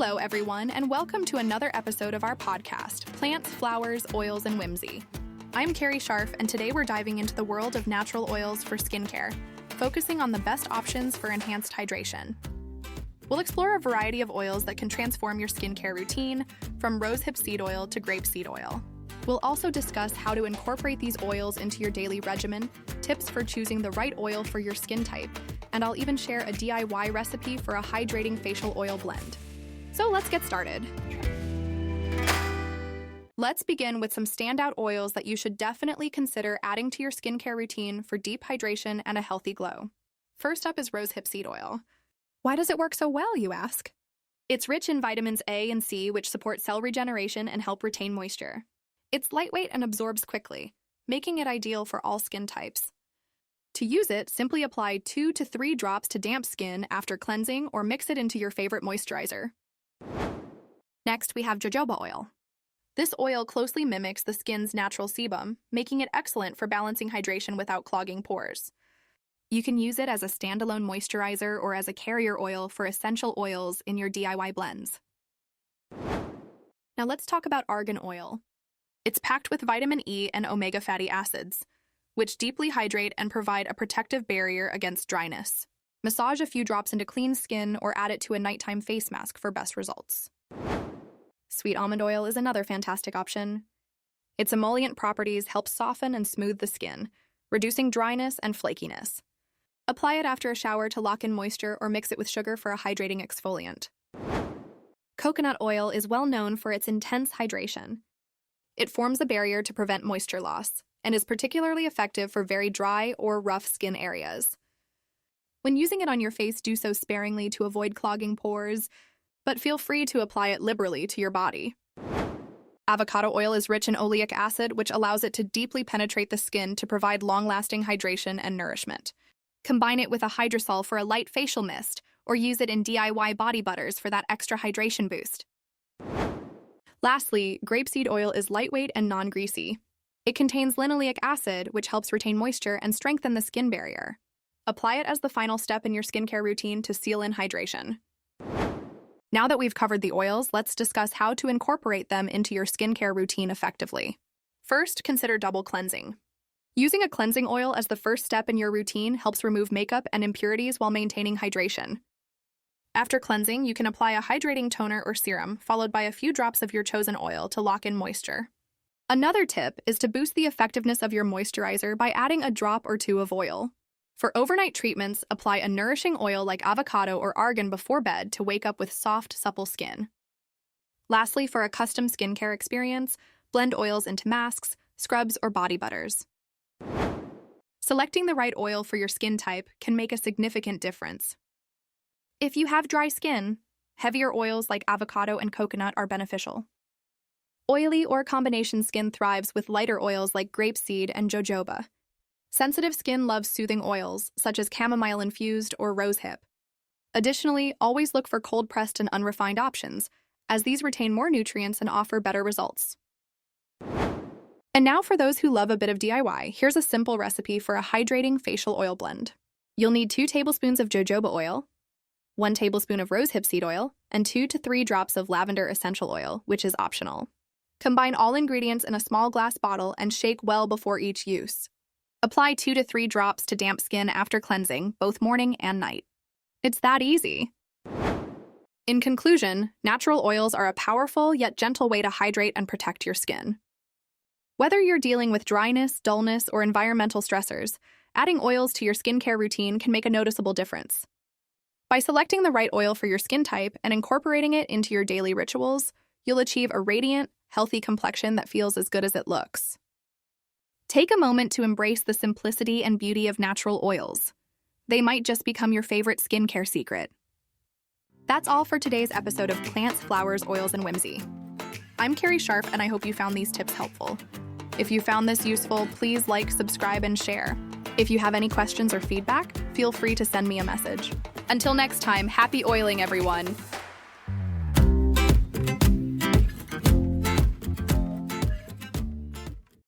Hello, everyone, and welcome to another episode of our podcast, Plants, Flowers, Oils, and Whimsy. I'm Carrie Scharf, and today we're diving into the world of natural oils for skincare, focusing on the best options for enhanced hydration. We'll explore a variety of oils that can transform your skincare routine, from rosehip seed oil to grapeseed oil. We'll also discuss how to incorporate these oils into your daily regimen, tips for choosing the right oil for your skin type, and I'll even share a DIY recipe for a hydrating facial oil blend. So let's get started. Let's begin with some standout oils that you should definitely consider adding to your skincare routine for deep hydration and a healthy glow. First up is rosehip seed oil. Why does it work so well, you ask? It's rich in vitamins A and C, which support cell regeneration and help retain moisture. It's lightweight and absorbs quickly, making it ideal for all skin types. To use it, simply apply 2 to 3 drops to damp skin after cleansing or mix it into your favorite moisturizer. Next, we have jojoba oil. This oil closely mimics the skin's natural sebum, making it excellent for balancing hydration without clogging pores. You can use it as a standalone moisturizer or as a carrier oil for essential oils in your DIY blends. Now let's talk about argan oil. It's packed with vitamin E and omega fatty acids, which deeply hydrate and provide a protective barrier against dryness. Massage a few drops into clean skin or add it to a nighttime face mask for best results. Sweet almond oil is another fantastic option. Its emollient properties help soften and smooth the skin, reducing dryness and flakiness. Apply it after a shower to lock in moisture or mix it with sugar for a hydrating exfoliant. Coconut oil is well known for its intense hydration. It forms a barrier to prevent moisture loss and is particularly effective for very dry or rough skin areas. When using it on your face, do so sparingly to avoid clogging pores, but feel free to apply it liberally to your body. Avocado oil is rich in oleic acid, which allows it to deeply penetrate the skin to provide long-lasting hydration and nourishment. Combine it with a hydrosol for a light facial mist, or use it in DIY body butters for that extra hydration boost. Lastly, grapeseed oil is lightweight and non-greasy. It contains linoleic acid, which helps retain moisture and strengthen the skin barrier. Apply it as the final step in your skincare routine to seal in hydration. Now that we've covered the oils, let's discuss how to incorporate them into your skincare routine effectively. First, consider double cleansing. Using a cleansing oil as the first step in your routine helps remove makeup and impurities while maintaining hydration. After cleansing, you can apply a hydrating toner or serum, followed by a few drops of your chosen oil to lock in moisture. Another tip is to boost the effectiveness of your moisturizer by adding a drop or 2 of oil. For overnight treatments, apply a nourishing oil like avocado or argan before bed to wake up with soft, supple skin. Lastly, for a custom skincare experience, blend oils into masks, scrubs, or body butters. Selecting the right oil for your skin type can make a significant difference. If you have dry skin, heavier oils like avocado and coconut are beneficial. Oily or combination skin thrives with lighter oils like grapeseed and jojoba. Sensitive skin loves soothing oils, such as chamomile infused or rosehip. Additionally, always look for cold-pressed and unrefined options, as these retain more nutrients and offer better results. And now for those who love a bit of DIY, here's a simple recipe for a hydrating facial oil blend. You'll need 2 tablespoons of jojoba oil, 1 tablespoon of rosehip seed oil, and 2 to 3 drops of lavender essential oil, which is optional. Combine all ingredients in a small glass bottle and shake well before each use. Apply 2 to 3 drops to damp skin after cleansing, both morning and night. It's that easy. In conclusion, natural oils are a powerful yet gentle way to hydrate and protect your skin. Whether you're dealing with dryness, dullness, or environmental stressors, adding oils to your skincare routine can make a noticeable difference. By selecting the right oil for your skin type and incorporating it into your daily rituals, you'll achieve a radiant, healthy complexion that feels as good as it looks. Take a moment to embrace the simplicity and beauty of natural oils. They might just become your favorite skincare secret. That's all for today's episode of Plants, Flowers, Oils, and Whimsy. I'm Carrie Scharf, and I hope you found these tips helpful. If you found this useful, please like, subscribe, and share. If you have any questions or feedback, feel free to send me a message. Until next time, happy oiling, everyone!